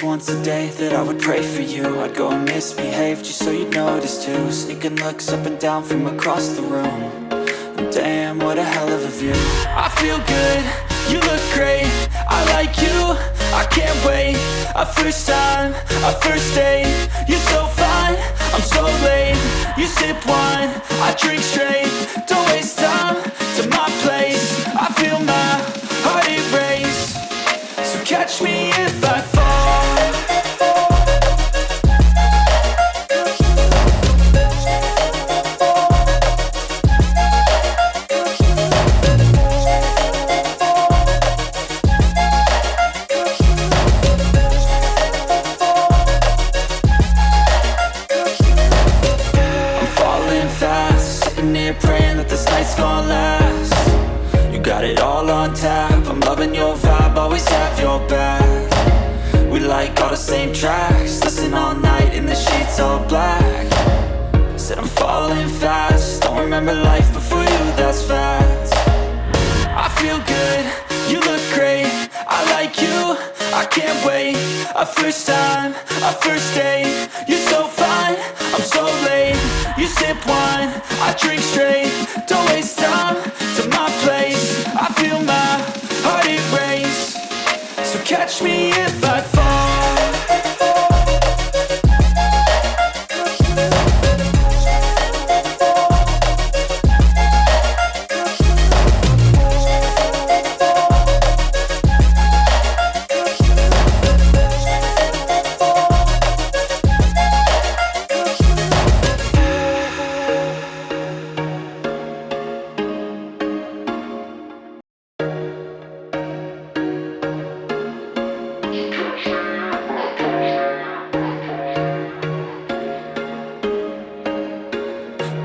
once a day that I would pray for you. I'd go and misbehave just so you'd notice too. Sneaking looks up and down from across the room. And damn, what a hell of a view. I feel good, you look great, I like you, I can't wait. A first time, a first date, you're so fine, I'm so late. You sip wine, I drink straight, don't waste time to my place. I feel my heart erase, so catch me if I fall. Praying that this night's gonna last. You got it all on tap, I'm loving your vibe, always have your back. We like all the same tracks, listen all night in the sheets all black. Said I'm falling fast, don't remember life before you, that's fact. I feel good, you look great, I like you, I can't wait. A first time, a first date, you're so fine, I'm so late. You sip wine, I drink straight, don't waste time to my place. I feel my heart erase, so catch me if I fall.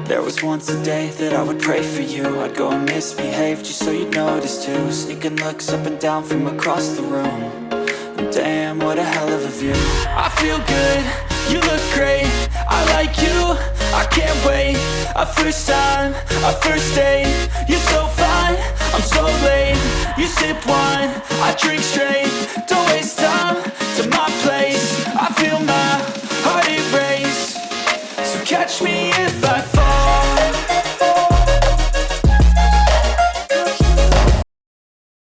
There was once a day that I would pray for you. I'd go and misbehave just so you'd notice too. Sneaking looks up and down from across the room. And damn, what a hell of a view. I feel good, you look great, I like you, I can't wait. A first time, a first date, you're so fine, I'm so late. You sip wine, I drink straight, don't waste time to my place. I feel my heart erase, so catch me if I fall.